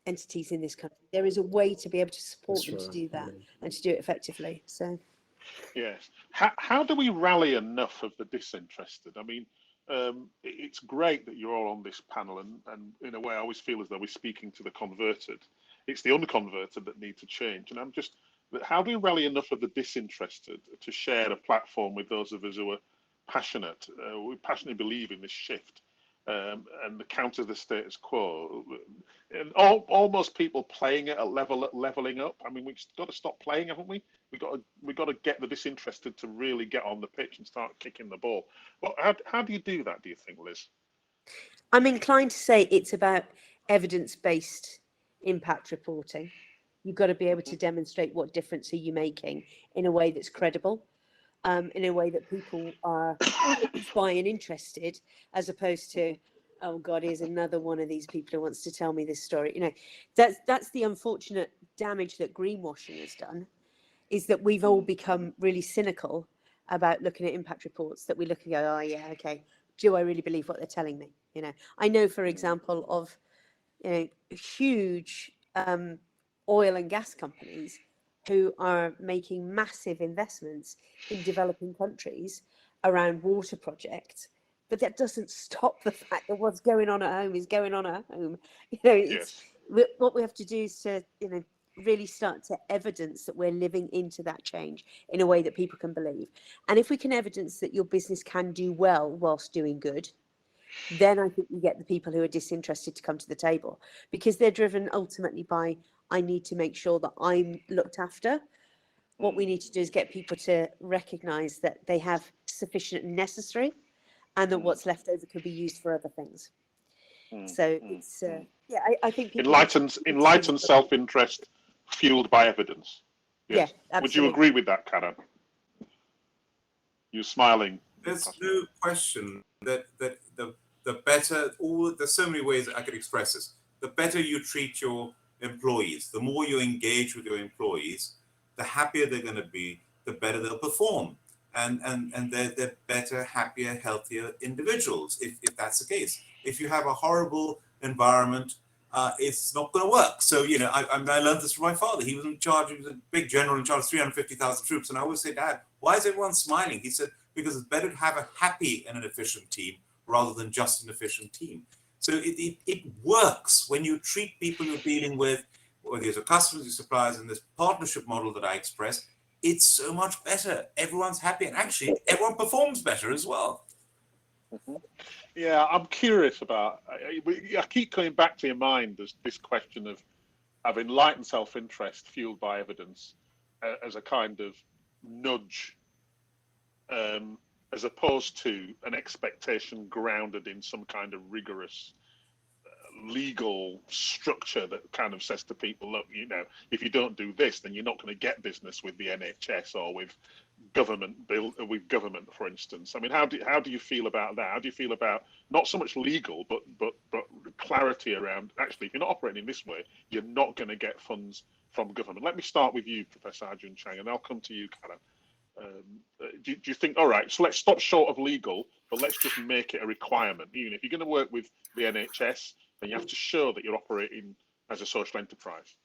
entities in this country, there is a way to be able to support them to do that and to do it effectively. So yes, how do we rally enough of the disinterested? I mean, it's great that you're all on this panel, and in a way I always feel as though we're speaking to the converted. It's the unconverted that need to change, and I'm just, how do we rally enough of the disinterested to share a platform with those of us who are passionate, we passionately believe in this shift, and the counter the status quo, and almost people playing at a leveling up. I mean, we've got to stop playing, haven't we? We've got to get the disinterested to really get on the pitch and start kicking the ball. Well, how do you do that, do you think, Liz? I'm inclined to say it's about evidence-based impact reporting. You've got to be able to demonstrate what difference are you making in a way that's credible, in a way that people are buying and interested, as opposed to, oh God, here's another one of these people who wants to tell me this story. That's the unfortunate damage that greenwashing has done, is that we've all become really cynical about looking at impact reports, that we look and go, oh yeah, okay, do I really believe what they're telling me? I know, for example, of huge oil and gas companies who are making massive investments in developing countries around water projects, but that doesn't stop the fact that what's going on at home is going on at home. What we have to do is to really start to evidence that we're living into that change in a way that people can believe. And if we can evidence that your business can do well whilst doing good, then I think you get the people who are disinterested to come to the table, because they're driven ultimately by, I need to make sure that I'm looked after. What we need to do is get people to recognise that they have sufficient and necessary, and that what's left over could be used for other things. So it's I think enlightened self-interest fueled by evidence. Yes. Yeah, absolutely. Would you agree with that, Karen? You're smiling. There's no question that the better, there's so many ways that I could express this. The better you treat your employees, the more you engage with your employees, the happier they're going to be, the better they'll perform. And they're better, happier, healthier individuals, if that's the case. If you have a horrible environment, it's not going to work. So, I learned this from my father. He was in charge, he was a big general in charge of 350,000 troops. And I always say, Dad, why is everyone smiling? He said, because it's better to have a happy and an efficient team rather than just an efficient team. So it works when you treat people you're dealing with, whether it's your customers, your suppliers, and this partnership model that I express, it's so much better. Everyone's happy, and actually everyone performs better as well. Yeah, I'm curious about, I keep coming back to your mind this question of of enlightened self-interest fueled by evidence as a kind of nudge, as opposed to an expectation grounded in some kind of rigorous legal structure that kind of says to people, look, you know, if you don't do this, then you're not going to get business with the NHS or with government for instance. I mean, how do you feel about that? How do you feel about not so much legal, but clarity around, actually, if you're not operating in this way, you're not going to get funds from government? Let me start with you, Professor Arjun Chang, and I'll come to you, Karen. Do you think, all right, so let's stop short of legal, but let's just make it a requirement? Even if you're going to work with the NHS, then you have to show that you're operating as a social enterprise.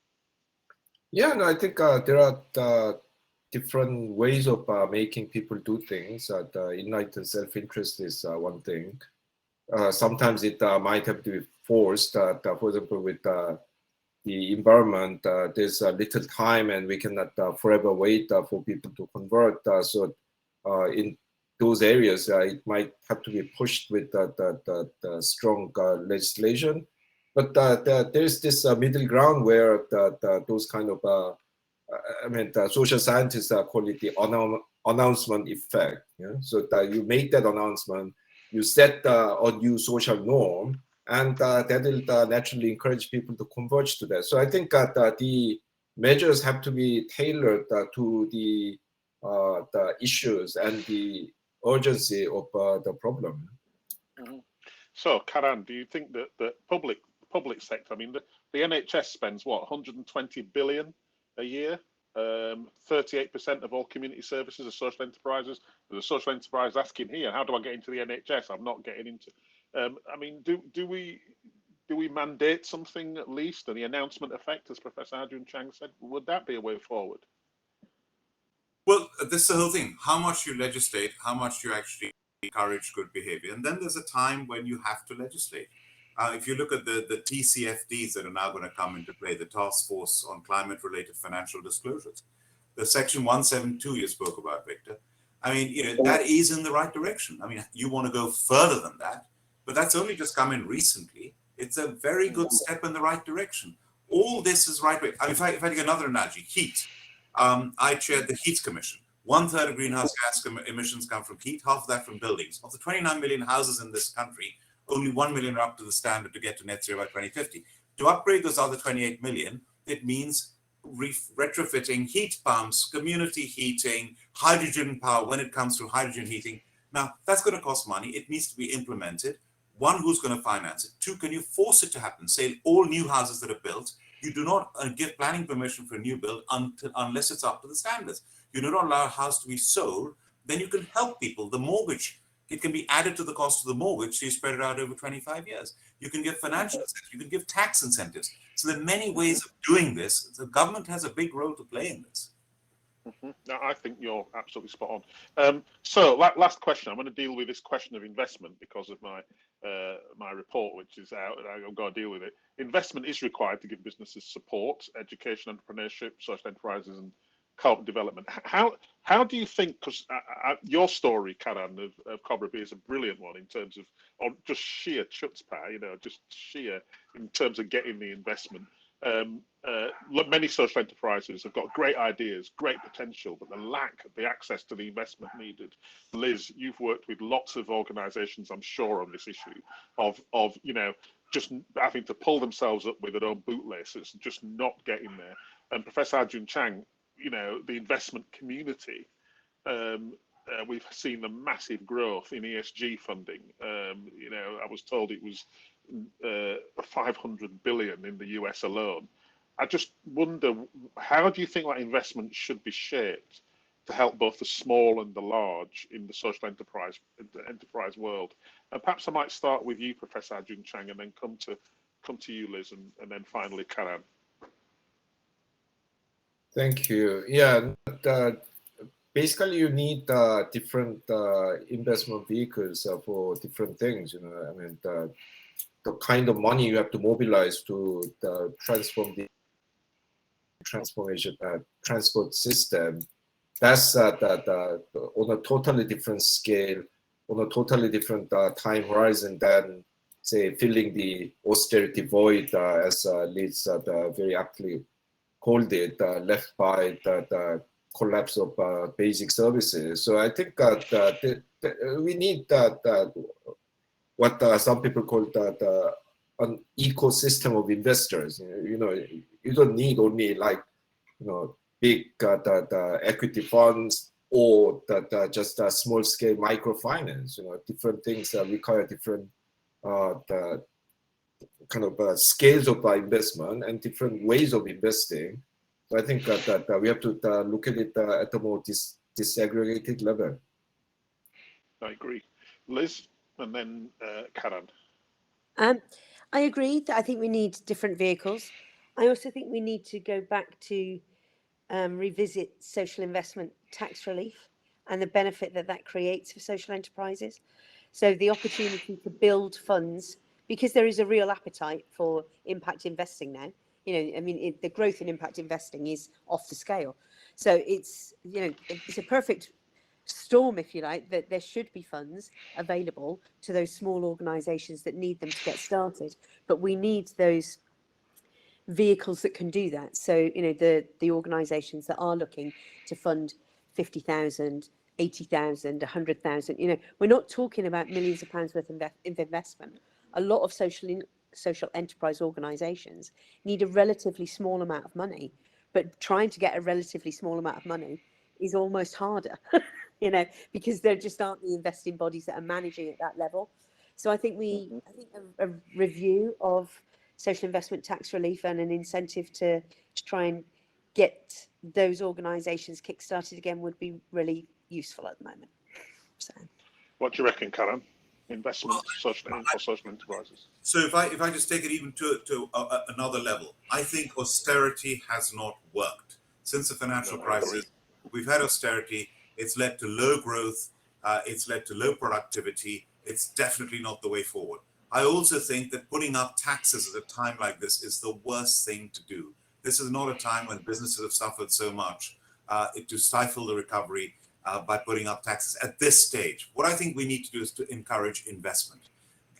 Yeah, no, I think there are different ways of making people do things. Enlightened self-interest is one thing. Sometimes it might have to be forced. For example, with the environment, there's little time and we cannot forever wait for people to convert. So in those areas, it might have to be pushed with the strong legislation. But there's this middle ground where those kind of, the social scientists call it the announcement effect. Yeah? So that you make that announcement, you set a new social norm, and that will naturally encourage people to converge to that. So I think that the measures have to be tailored to the issues and the urgency of the problem. Mm-hmm. So, Karan, do you think that the public sector, I mean, the NHS spends what, 120 billion a year? 38% of all community services are social enterprises. There's a social enterprise asking here, how do I get into the NHS? I'm not getting into. I mean, do we mandate something at least, and the announcement effect, as Professor Arjun Chang said, would that be a way forward? Well, this is the whole thing. How much you legislate, how much you actually encourage good behavior. And then there's a time when you have to legislate. If you look at the TCFDs that are now going to come into play, the Task Force on Climate-Related Financial Disclosures, the Section 172 you spoke about, Victor, I mean, you know, that is in the right direction. I mean, you want to go further than that, but that's only just come in recently. It's a very good step in the right direction. All this is right way. I mean, if I take another analogy, heat. I chaired the Heat Commission. 1/3 of greenhouse gas emissions come from heat, half of that from buildings. Of the 29 million houses in this country, only 1 million are up to the standard to get to net zero by 2050. To upgrade those other 28 million, it means retrofitting heat pumps, community heating, hydrogen power when it comes to hydrogen heating. Now, that's going to cost money. It needs to be implemented. One, who's going to finance it? Two, can you force it to happen? Say all new houses that are built, you do not give planning permission for a new build unless it's up to the standards. You do not allow a house to be sold, then you can help people. The mortgage, it can be added to the cost of the mortgage, so you spread it out over 25 years. You can give financial incentives, you can give tax incentives. So there are many ways of doing this. The government has a big role to play in this. Mm-hmm. No, I think you're absolutely spot on. So last question. I'm going to deal with this question of investment because of my my report, which is out, and I've got to deal with it. Investment is required to give businesses support, education, entrepreneurship, social enterprises, and co-op development. How do you think? Because your story, Karan, of Cobra B is a brilliant one in terms of just sheer chutzpah, you know, just sheer in terms of getting the investment. Many social enterprises have got great ideas, great potential, but the access to the investment needed. Liz, you've worked with lots of organisations, I'm sure, on this issue of you know, just having to pull themselves up with their own bootlace. It's just not getting there. And Professor Arjun Chang, you know, the investment community, we've seen the massive growth in ESG funding. You know, I was told it was 500 billion in the US alone. I just wonder, how do you think that investment should be shaped to help both the small and the large in the social enterprise world? And perhaps I might start with you, Professor Arjun Chang, and then come to you, Liz, and then finally Karan. Thank you. Yeah, basically you need different investment vehicles for different things. You know, I mean, the kind of money you have to mobilize to transform the transport system, that's on a totally different scale, on a totally different time horizon than say, filling the austerity void, as Liz very aptly called it, left by the collapse of basic services. So I think we need what some people call an ecosystem of investors. You don't need only like big the equity funds or just a small scale microfinance. Different things require different the kind of scales of investment and different ways of investing. So I think that we have to look at it at a more disaggregated level. I agree. Liz, and then Karan. I agree that I think we need different vehicles. I also think we need to go back to revisit social investment tax relief and the benefit that that creates for social enterprises. So the opportunity to build funds, because there is a real appetite for impact investing now. The growth in impact investing is off the scale. So it's a perfect storm, if you like, that there should be funds available to those small organisations that need them to get started. But we need those vehicles that can do that. So, the organisations that are looking to fund 50,000, 80,000, 100,000, we're not talking about millions of pounds worth of investment. A lot of social enterprise organisations need a relatively small amount of money, but trying to get a relatively small amount of money is almost harder, because there just aren't the investing bodies that are managing at that level. So I think a review of social investment tax relief and an incentive to try and get those organisations kick-started again would be really useful at the moment. So, what do you reckon, Karan? Investment for social enterprises. So if I just take it even to another level, I think austerity has not worked since the financial crisis. We've had austerity. It's led to low growth. It's led to low productivity. It's definitely not the way forward. I also think that putting up taxes at a time like this is the worst thing to do. This is not a time when businesses have suffered so much to stifle the recovery by putting up taxes at this stage. What I think we need to do is to encourage investment.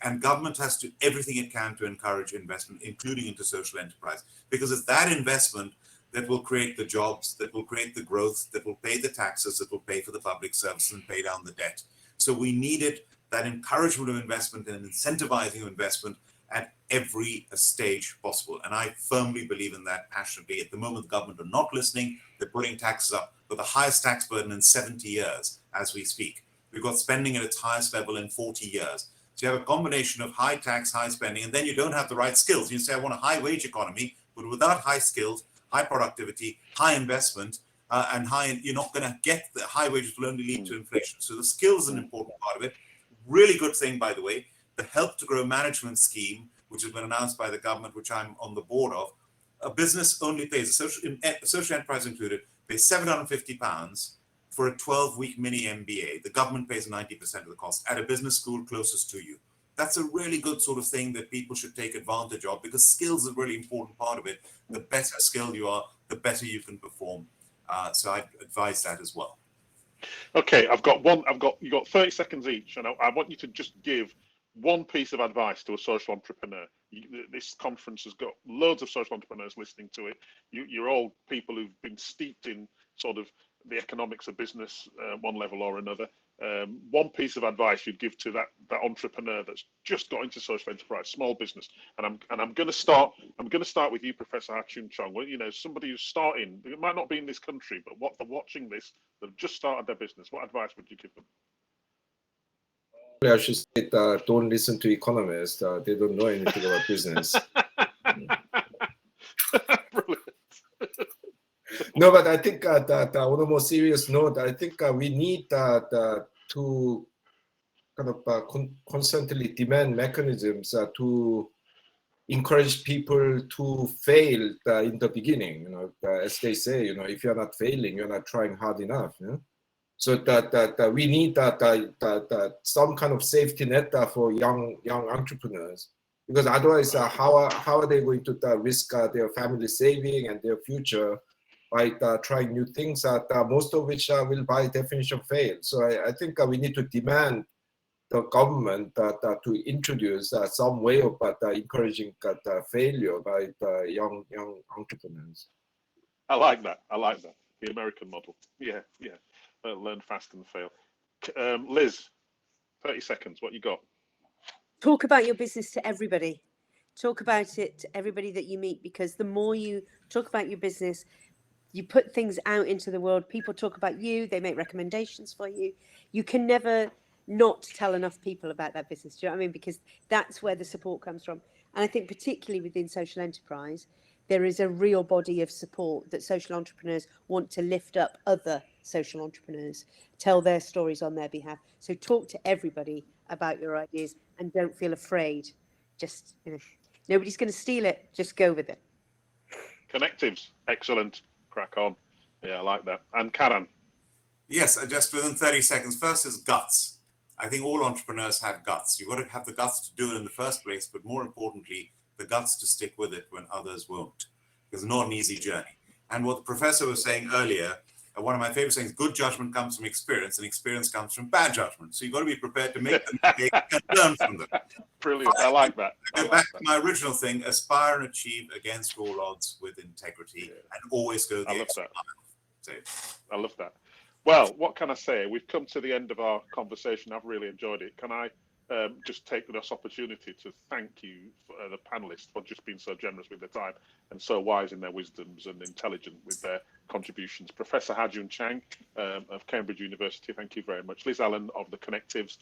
And government has to do everything it can to encourage investment, including into social enterprise, because it's that investment that will create the jobs, that will create the growth, that will pay the taxes, that will pay for the public services and pay down the debt. So we needed that encouragement of investment and incentivizing of investment at every stage possible. And I firmly believe in that passionately. At the moment, the government are not listening. They're putting taxes up with the highest tax burden in 70 years as we speak. We've got spending at its highest level in 40 years. So you have a combination of high tax, high spending, and then you don't have the right skills. You say, I want a high wage economy, but without high skills, high productivity, high investment, and you're not going to get the high wages will only lead to inflation. So the skills is an important part of it. Really good thing, by the way, the Help to Grow management scheme, which has been announced by the government, which I'm on the board of. A business only pays, a social enterprise included, pays £750 for a 12-week mini MBA. The government pays 90% of the cost at a business school closest to you. That's a really good sort of thing that people should take advantage of, because skills is a really important part of it. The better skilled you are, the better you can perform. So I advise that as well. Okay, you got 30 seconds each, and I want you to just give one piece of advice to a social entrepreneur. This conference has got loads of social entrepreneurs listening to it. You're all people who've been steeped in sort of the economics of business, one level or another. One piece of advice you'd give to that entrepreneur that's just got into social enterprise, small business. And I'm going to start with you, Professor Ha-Choon Chong. Well, somebody who's starting, it might not be in this country, but what they're watching this, they've just started their business. What advice would you give them? I should say don't listen to economists. They don't know anything about business. Brilliant. No, but I think that on a more serious note, I think we need to kind of constantly demand mechanisms to encourage people to fail in the beginning. As they say, if you're not failing, you're not trying hard enough. So that we need that some kind of safety net for young entrepreneurs, because otherwise, how are they going to risk their family saving and their future by trying new things, most of which will by definition fail. So I think we need to demand the government to introduce some way of encouraging failure by the young entrepreneurs. I like that. I like that. The American model. Yeah, yeah. Learn fast and fail. Liz, 30 seconds. What you got? Talk about your business to everybody. Talk about it to everybody that you meet, because the more you talk about your business, you put things out into the world. People talk about you. They make recommendations for you. You can never not tell enough people about that business. Do you know what I mean? Because that's where the support comes from. And I think particularly within social enterprise, there is a real body of support that social entrepreneurs want to lift up other social entrepreneurs, tell their stories on their behalf. So talk to everybody about your ideas and don't feel afraid. Just, nobody's going to steal it. Just go with it. Connectives. Excellent. Crack on. Yeah, I like that. And Karan. Yes, just within 30 seconds. First is guts. I think all entrepreneurs have guts. You've got to have the guts to do it in the first place, but more importantly, the guts to stick with it when others won't. It's not an easy journey. And what the professor was saying earlier, one of my favorite sayings, good judgment comes from experience, and experience comes from bad judgment. So you've got to be prepared to make them mistakes and learn from them. Brilliant. I like that. Go back to my original thing, aspire and achieve against all odds with integrity, and always go the extra mile. I love that. Well, what can I say? We've come to the end of our conversation. I've really enjoyed it. Can I just take this opportunity to thank you, the panelists, for just being so generous with their time and so wise in their wisdoms and intelligent with their contributions. Professor Ha-Joon Chang of Cambridge University, thank you very much. Liz Allen of the Connectives,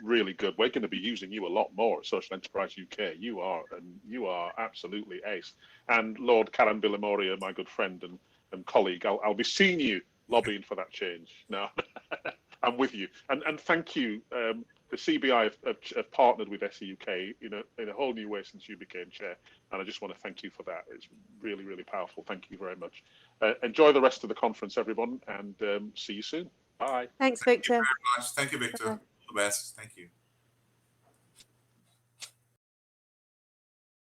really good. We're going to be using you a lot more at Social Enterprise UK. You are absolutely ace. And Lord Karan Villamoria, my good friend and colleague, I'll be seeing you lobbying for that change. No, I'm with you. And thank you. The CBI have partnered with SEUK in a whole new way since you became chair, and I just want to thank you for that. It's really, really powerful. Thank you very much. Enjoy the rest of the conference, everyone, and see you soon. Bye. Thanks, Victor. Thank you very much. Thank you, Victor. All the best. Thank you.